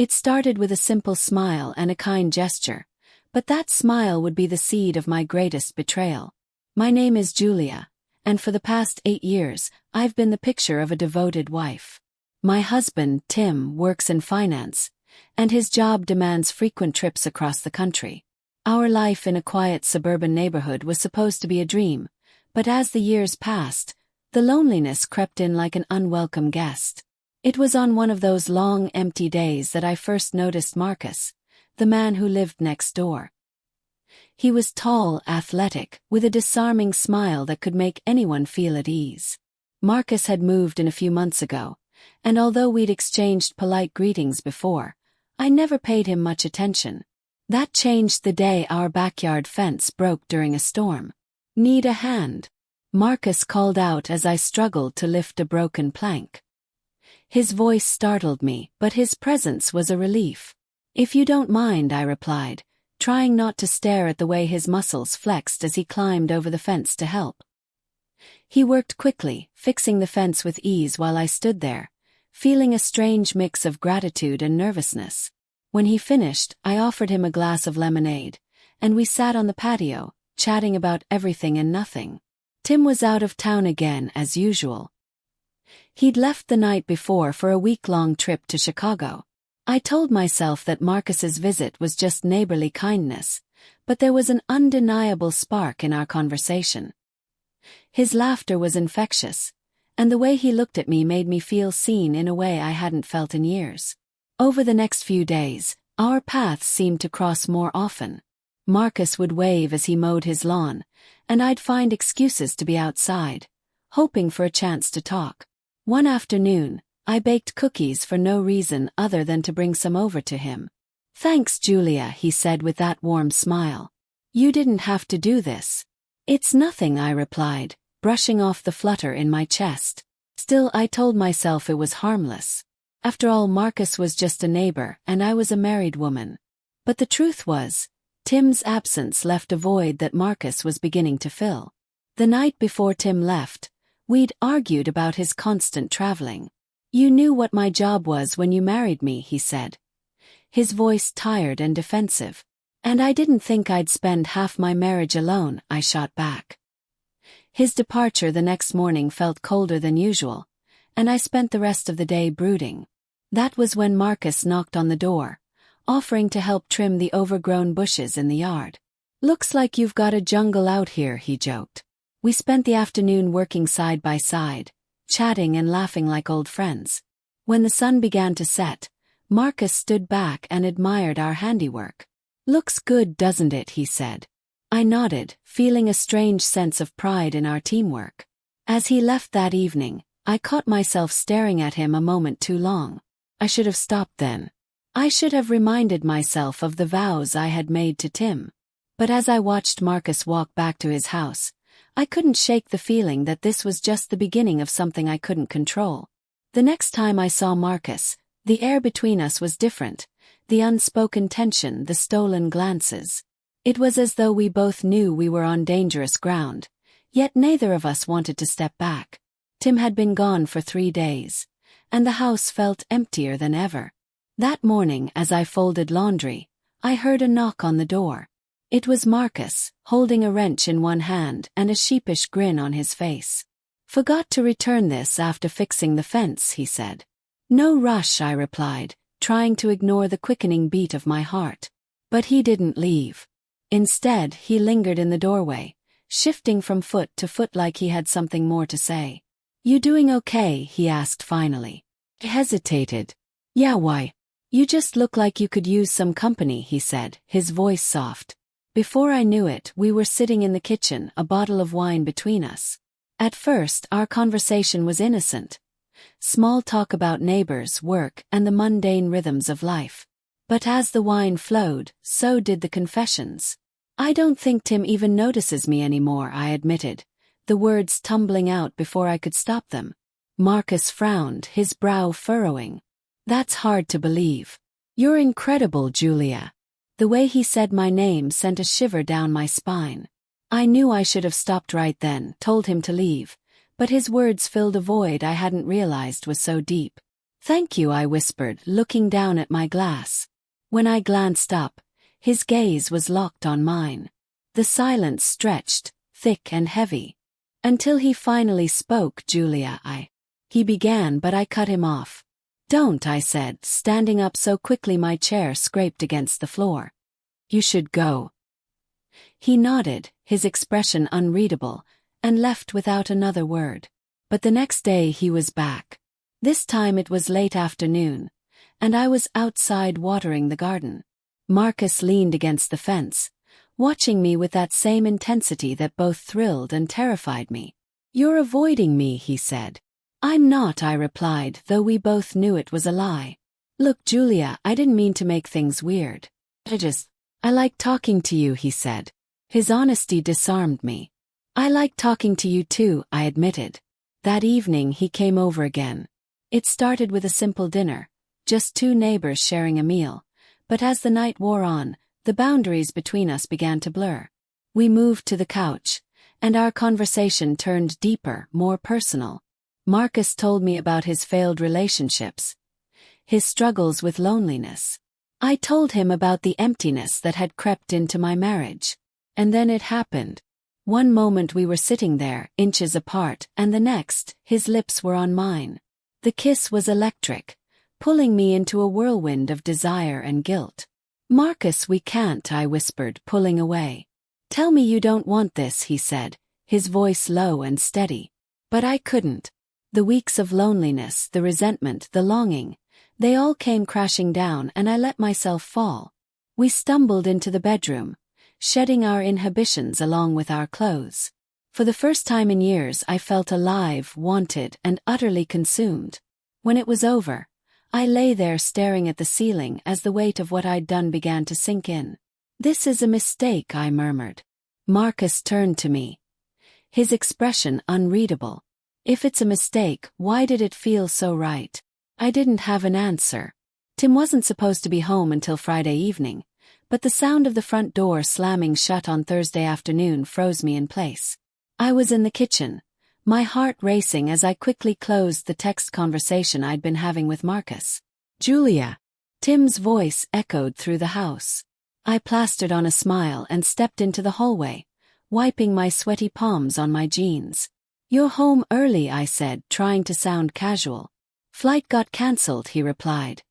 It started with a simple smile and a kind gesture, but that smile would be the seed of my greatest betrayal. My name is Julia, and for the past 8 years, I've been the picture of a devoted wife. My husband, Tim, works in finance, and his job demands frequent trips across the country. Our life in a quiet suburban neighborhood was supposed to be a dream, but as the years passed, the loneliness crept in like an unwelcome guest. It was on one of those long, empty days that I first noticed Marcus, the man who lived next door. He was tall, athletic, with a disarming smile that could make anyone feel at ease. Marcus had moved in a few months ago, and although we'd exchanged polite greetings before, I never paid him much attention. That changed the day our backyard fence broke during a storm. "Need a hand?" Marcus called out as I struggled to lift a broken plank. His voice startled me, but his presence was a relief. "If you don't mind," I replied, trying not to stare at the way his muscles flexed as he climbed over the fence to help. He worked quickly, fixing the fence with ease while I stood there, feeling a strange mix of gratitude and nervousness. When he finished, I offered him a glass of lemonade, and we sat on the patio, chatting about everything and nothing. Tim was out of town again, as usual. He'd left the night before for a week-long trip to Chicago. I told myself that Marcus's visit was just neighborly kindness, but there was an undeniable spark in our conversation. His laughter was infectious, and the way he looked at me made me feel seen in a way I hadn't felt in years. Over the next few days, our paths seemed to cross more often. Marcus would wave as he mowed his lawn, and I'd find excuses to be outside, hoping for a chance to talk. One afternoon, I baked cookies for no reason other than to bring some over to him. "Thanks, Julia," he said with that warm smile. "You didn't have to do this." "It's nothing," I replied, brushing off the flutter in my chest. Still, I told myself it was harmless. After all, Marcus was just a neighbor, and I was a married woman. But the truth was, Tim's absence left a void that Marcus was beginning to fill. The night before Tim left, we'd argued about his constant traveling. "You knew what my job was when you married me," he said, his voice tired and defensive. "And I didn't think I'd spend half my marriage alone," I shot back. His departure the next morning felt colder than usual, and I spent the rest of the day brooding. That was when Marcus knocked on the door, offering to help trim the overgrown bushes in the yard. "Looks like you've got a jungle out here," he joked. We spent the afternoon working side by side, chatting and laughing like old friends. When the sun began to set, Marcus stood back and admired our handiwork. "Looks good, doesn't it?" he said. I nodded, feeling a strange sense of pride in our teamwork. As he left that evening, I caught myself staring at him a moment too long. I should have stopped then. I should have reminded myself of the vows I had made to Tim. But as I watched Marcus walk back to his house, I couldn't shake the feeling that this was just the beginning of something I couldn't control. The next time I saw Marcus, the air between us was different, the unspoken tension, the stolen glances. It was as though we both knew we were on dangerous ground, yet neither of us wanted to step back. Tim had been gone for 3 days, and the house felt emptier than ever. That morning, as I folded laundry, I heard a knock on the door. It was Marcus, holding a wrench in one hand and a sheepish grin on his face. "Forgot to return this after fixing the fence," he said. "No rush," I replied, trying to ignore the quickening beat of my heart. But he didn't leave. Instead, he lingered in the doorway, shifting from foot to foot like he had something more to say. "You doing okay?" he asked finally. I hesitated. "Yeah, why?" "You just look like you could use some company," he said, his voice soft. Before I knew it, we were sitting in the kitchen, a bottle of wine between us. At first, our conversation was innocent. Small talk about neighbors, work, and the mundane rhythms of life. But as the wine flowed, so did the confessions. "I don't think Tim even notices me anymore," I admitted, the words tumbling out before I could stop them. Marcus frowned, his brow furrowing. "That's hard to believe." "You're incredible, Julia." The way he said my name sent a shiver down my spine. I knew I should have stopped right then, told him to leave, but his words filled a void I hadn't realized was so deep. Thank you, I whispered, looking down at my glass. When I glanced up, his gaze was locked on mine. The silence stretched, thick and heavy. Until he finally spoke. Julia, He began, but I cut him off. Don't, I said, standing up so quickly my chair scraped against the floor. You should go. He nodded, his expression unreadable, and left without another word. But the next day he was back. This time it was late afternoon, and I was outside watering the garden. Marcus leaned against the fence, watching me with that same intensity that both thrilled and terrified me. You're avoiding me, he said. I'm not, I replied, though we both knew it was a lie. Look, Julia, I didn't mean to make things weird. I like talking to you, he said. His honesty disarmed me. I like talking to you too, I admitted. That evening he came over again. It started with a simple dinner, just two neighbors sharing a meal, but as the night wore on, the boundaries between us began to blur. We moved to the couch, and our conversation turned deeper, more personal. Marcus told me about his failed relationships, his struggles with loneliness. I told him about the emptiness that had crept into my marriage. And then it happened. One moment we were sitting there, inches apart, and the next, his lips were on mine. The kiss was electric, pulling me into a whirlwind of desire and guilt. Marcus, we can't, I whispered, pulling away. Tell me you don't want this, he said, his voice low and steady. But I couldn't. The weeks of loneliness, the resentment, the longing, they all came crashing down, and I let myself fall. We stumbled into the bedroom, shedding our inhibitions along with our clothes. For the first time in years I felt alive, wanted, and utterly consumed. When it was over, I lay there staring at the ceiling as the weight of what I'd done began to sink in. This is a mistake, I murmured. Marcus turned to me, his expression unreadable. If it's a mistake, why did it feel so right? I didn't have an answer. Tim wasn't supposed to be home until Friday evening, but the sound of the front door slamming shut on Thursday afternoon froze me in place. I was in the kitchen, my heart racing as I quickly closed the text conversation I'd been having with Marcus. Julia. Tim's voice echoed through the house. I plastered on a smile and stepped into the hallway, wiping my sweaty palms on my jeans. You're home early, I said, trying to sound casual. Flight got cancelled, he replied,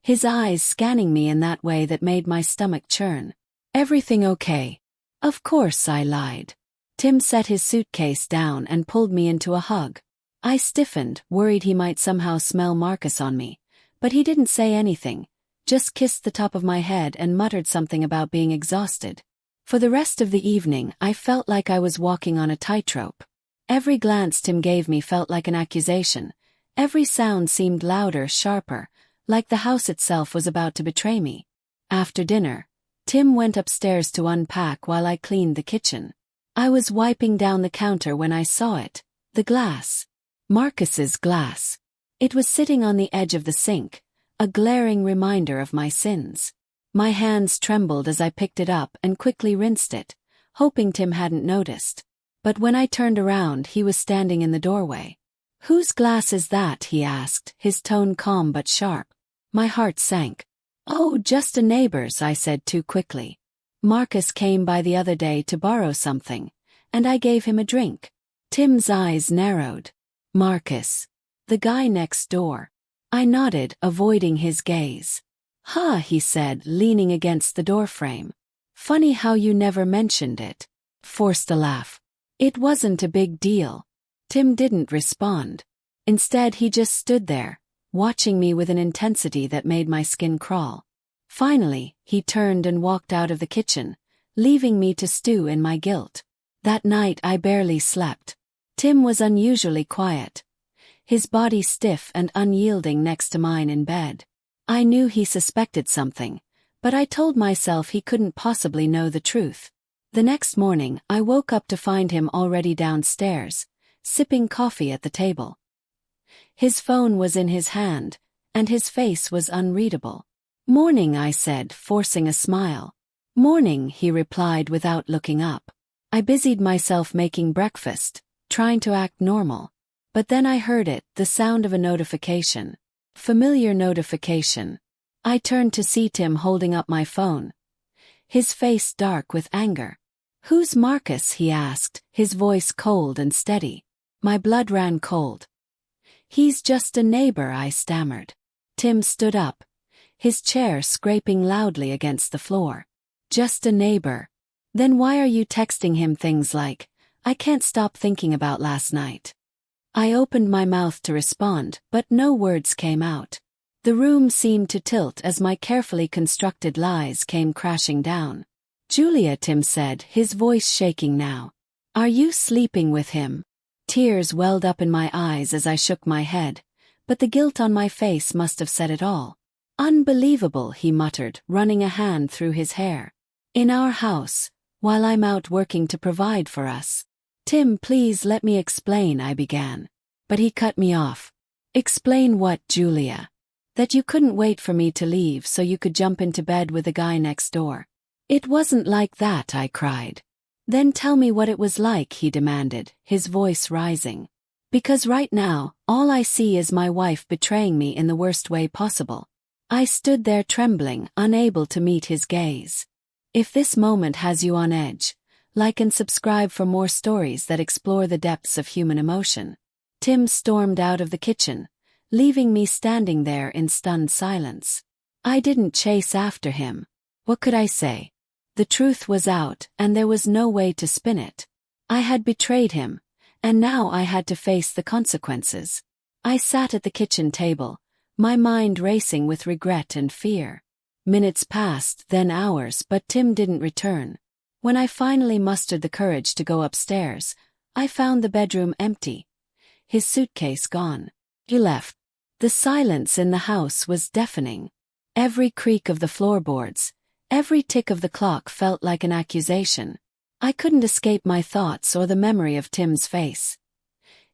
his eyes scanning me in that way that made my stomach churn. Everything okay? Of course, I lied. Tim set his suitcase down and pulled me into a hug. I stiffened, worried he might somehow smell Marcus on me, but he didn't say anything, just kissed the top of my head and muttered something about being exhausted. For the rest of the evening I felt like I was walking on a tightrope. Every glance Tim gave me felt like an accusation. Every sound seemed louder, sharper, like the house itself was about to betray me. After dinner, Tim went upstairs to unpack while I cleaned the kitchen. I was wiping down the counter when I saw it. The glass. Marcus's glass. It was sitting on the edge of the sink, a glaring reminder of my sins. My hands trembled as I picked it up and quickly rinsed it, hoping Tim hadn't noticed. But when I turned around, he was standing in the doorway. Whose glass is that? He asked, his tone calm but sharp. My heart sank. Oh, just a neighbor's, I said too quickly. Marcus came by the other day to borrow something, and I gave him a drink. Tim's eyes narrowed. Marcus. The guy next door. I nodded, avoiding his gaze. Ha, he said, leaning against the doorframe. Funny how you never mentioned it. Forced a laugh. It wasn't a big deal. Tim didn't respond. Instead, he just stood there, watching me with an intensity that made my skin crawl. Finally, he turned and walked out of the kitchen, leaving me to stew in my guilt. That night I barely slept. Tim was unusually quiet, his body stiff and unyielding next to mine in bed. I knew he suspected something, but I told myself he couldn't possibly know the truth. The next morning, I woke up to find him already downstairs, sipping coffee at the table. His phone was in his hand, and his face was unreadable. Morning, I said, forcing a smile. Morning, he replied without looking up. I busied myself making breakfast, trying to act normal. But then I heard it, the sound of a notification. Familiar notification. I turned to see Tim holding up my phone, his face dark with anger. "Who's Marcus?" he asked, his voice cold and steady. My blood ran cold. "He's just a neighbor," I stammered. Tim stood up, his chair scraping loudly against the floor. "Just a neighbor? Then why are you texting him things like, 'I can't stop thinking about last night'?" I opened my mouth to respond, but no words came out. The room seemed to tilt as my carefully constructed lies came crashing down. "Julia," Tim said, his voice shaking now. "Are you sleeping with him?" Tears welled up in my eyes as I shook my head, but the guilt on my face must have said it all. "Unbelievable," he muttered, running a hand through his hair. "In our house, while I'm out working to provide for us." "Tim, please let me explain," I began. But he cut me off. "Explain what, Julia? That you couldn't wait for me to leave so you could jump into bed with the guy next door?" "It wasn't like that," I cried. "Then tell me what it was like," he demanded, his voice rising. "Because right now, all I see is my wife betraying me in the worst way possible." I stood there trembling, unable to meet his gaze. If this moment has you on edge, like and subscribe for more stories that explore the depths of human emotion. Tim stormed out of the kitchen, leaving me standing there in stunned silence. I didn't chase after him. What could I say? The truth was out, and there was no way to spin it. I had betrayed him, and now I had to face the consequences. I sat at the kitchen table, my mind racing with regret and fear. Minutes passed, then hours, but Tim didn't return. When I finally mustered the courage to go upstairs, I found the bedroom empty. His suitcase gone. He left. The silence in the house was deafening. Every creak of the floorboards, every tick of the clock felt like an accusation. I couldn't escape my thoughts or the memory of Tim's face.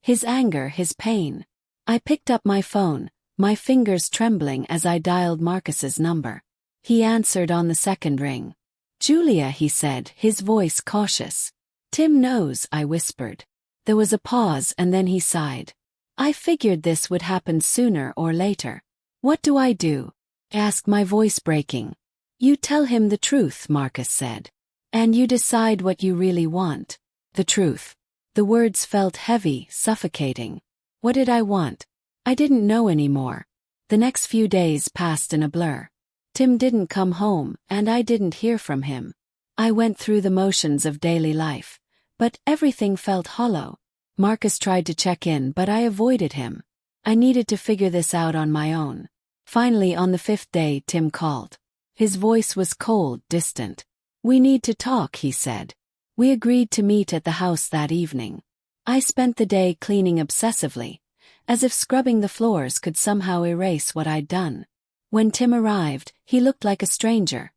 His anger, his pain. I picked up my phone, my fingers trembling as I dialed Marcus's number. He answered on the second ring. "Julia," he said, his voice cautious. "Tim knows," I whispered. There was a pause and then he sighed. "I figured this would happen sooner or later." "What do I do?" asked, my voice breaking. "You tell him the truth," Marcus said. "And you decide what you really want." The truth. The words felt heavy, suffocating. What did I want? I didn't know anymore. The next few days passed in a blur. Tim didn't come home, and I didn't hear from him. I went through the motions of daily life, but everything felt hollow. Marcus tried to check in, but I avoided him. I needed to figure this out on my own. Finally, on the 5th day, Tim called. His voice was cold, distant. "We need to talk," he said. We agreed to meet at the house that evening. I spent the day cleaning obsessively, as if scrubbing the floors could somehow erase what I'd done. When Tim arrived, he looked like a stranger.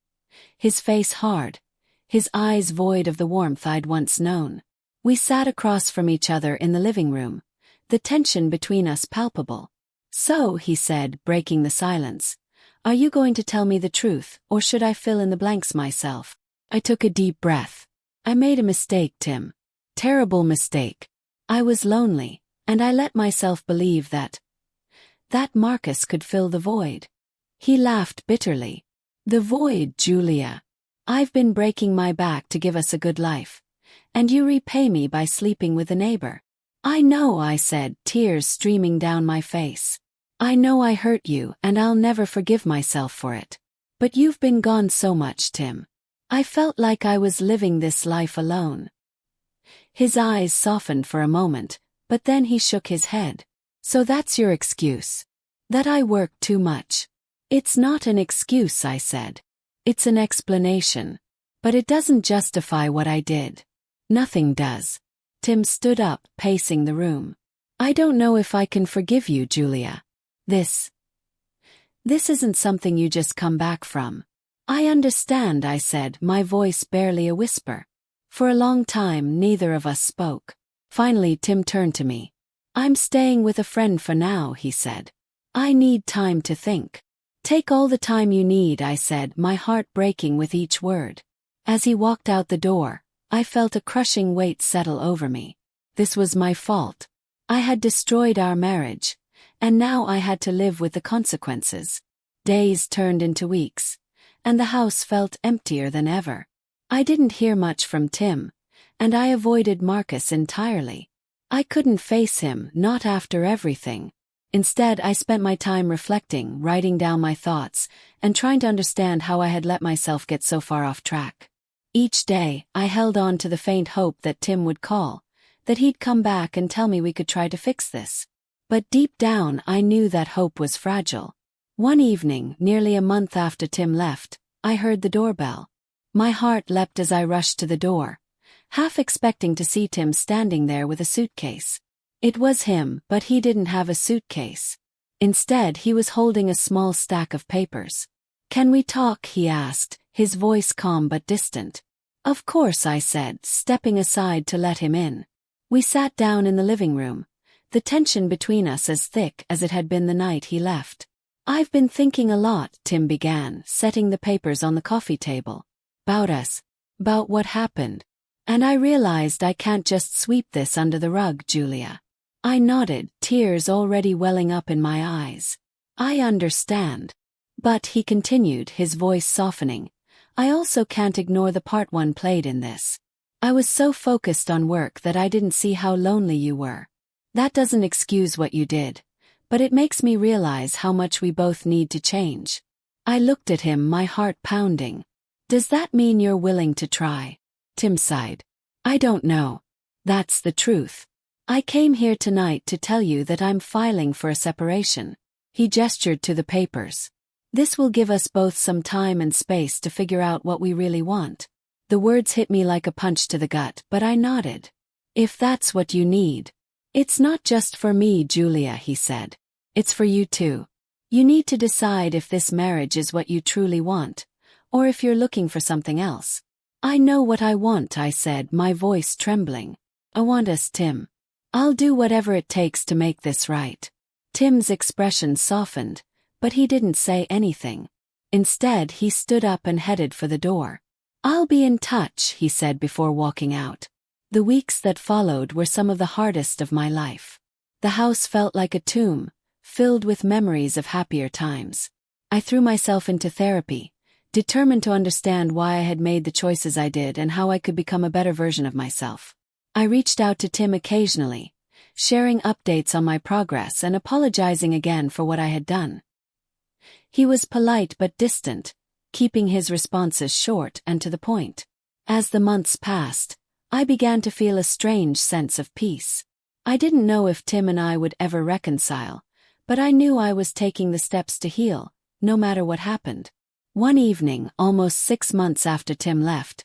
His face hard, his eyes void of the warmth I'd once known. We sat across from each other in the living room, the tension between us palpable. "So," he said, breaking the silence, "are you going to tell me the truth, or should I fill in the blanks myself?" I took a deep breath. "I made a mistake, Tim. Terrible mistake. I was lonely, and I let myself believe that Marcus could fill the void." He laughed bitterly. "The void, Julia. I've been breaking my back to give us a good life, and you repay me by sleeping with a neighbor." "I know," I said, tears streaming down my face. "I know I hurt you, and I'll never forgive myself for it. But you've been gone so much, Tim. I felt like I was living this life alone." His eyes softened for a moment, but then he shook his head. "So that's your excuse? That I worked too much?" "It's not an excuse," I said. "It's an explanation. But it doesn't justify what I did." "Nothing does." Tim stood up, pacing the room. "I don't know if I can forgive you, Julia. This isn't something you just come back from." "I understand," I said, my voice barely a whisper. For a long time, neither of us spoke. Finally, Tim turned to me. "I'm staying with a friend for now," he said. "I need time to think." "Take all the time you need," I said, my heart breaking with each word. As he walked out the door, I felt a crushing weight settle over me. This was my fault. I had destroyed our marriage, and now I had to live with the consequences. Days turned into weeks, and the house felt emptier than ever. I didn't hear much from Tim, and I avoided Marcus entirely. I couldn't face him, not after everything. Instead, I spent my time reflecting, writing down my thoughts, and trying to understand how I had let myself get so far off track. Each day, I held on to the faint hope that Tim would call, that he'd come back and tell me we could try to fix this. But deep down, I knew that hope was fragile. One evening, nearly a month after Tim left, I heard the doorbell. My heart leapt as I rushed to the door, half expecting to see Tim standing there with a suitcase. It was him, but he didn't have a suitcase. Instead, he was holding a small stack of papers. "Can we talk?" he asked, his voice calm but distant. "Of course," I said, stepping aside to let him in. We sat down in the living room, the tension between us as thick as it had been the night he left. "I've been thinking a lot," Tim began, setting the papers on the coffee table. "About us. About what happened. And I realized I can't just sweep this under the rug, Julia." I nodded, tears already welling up in my eyes. "I understand. But," he continued, his voice softening, "I also can't ignore the part one played in this. I was so focused on work that I didn't see how lonely you were. That doesn't excuse what you did, but it makes me realize how much we both need to change." I looked at him, my heart pounding. "Does that mean you're willing to try?" Tim sighed. "I don't know. That's the truth. I came here tonight to tell you that I'm filing for a separation." He gestured to the papers. "This will give us both some time and space to figure out what we really want." The words hit me like a punch to the gut, but I nodded. "If that's what you need." "It's not just for me, Julia," he said. "It's for you too. You need to decide if this marriage is what you truly want, or if you're looking for something else." "I know what I want," I said, my voice trembling. "I want us, Tim. I'll do whatever it takes to make this right." Tim's expression softened, but he didn't say anything. Instead, he stood up and headed for the door. "I'll be in touch," he said before walking out. The weeks that followed were some of the hardest of my life. The house felt like a tomb, filled with memories of happier times. I threw myself into therapy, determined to understand why I had made the choices I did and how I could become a better version of myself. I reached out to Tim occasionally, sharing updates on my progress and apologizing again for what I had done. He was polite but distant, keeping his responses short and to the point. As the months passed, I began to feel a strange sense of peace. I didn't know if Tim and I would ever reconcile, but I knew I was taking the steps to heal, no matter what happened. One evening, almost 6 months after Tim left,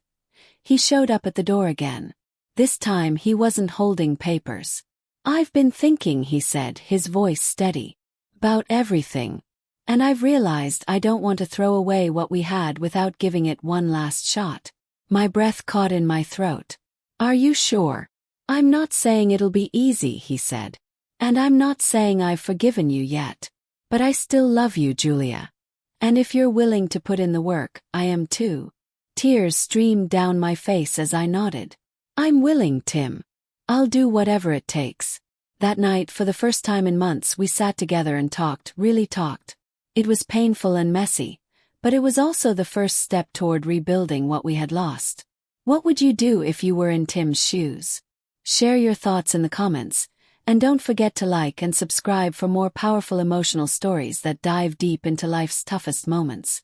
he showed up at the door again. This time he wasn't holding papers. "I've been thinking," he said, his voice steady, "about everything. And I've realized I don't want to throw away what we had without giving it one last shot." My breath caught in my throat. "Are you sure?" "I'm not saying it'll be easy," he said. "And I'm not saying I've forgiven you yet. But I still love you, Julia. And if you're willing to put in the work, I am too." Tears streamed down my face as I nodded. "I'm willing, Tim. I'll do whatever it takes." That night, for the first time in months, we sat together and talked, really talked. It was painful and messy, but it was also the first step toward rebuilding what we had lost. What would you do if you were in Tim's shoes? Share your thoughts in the comments, and don't forget to like and subscribe for more powerful emotional stories that dive deep into life's toughest moments.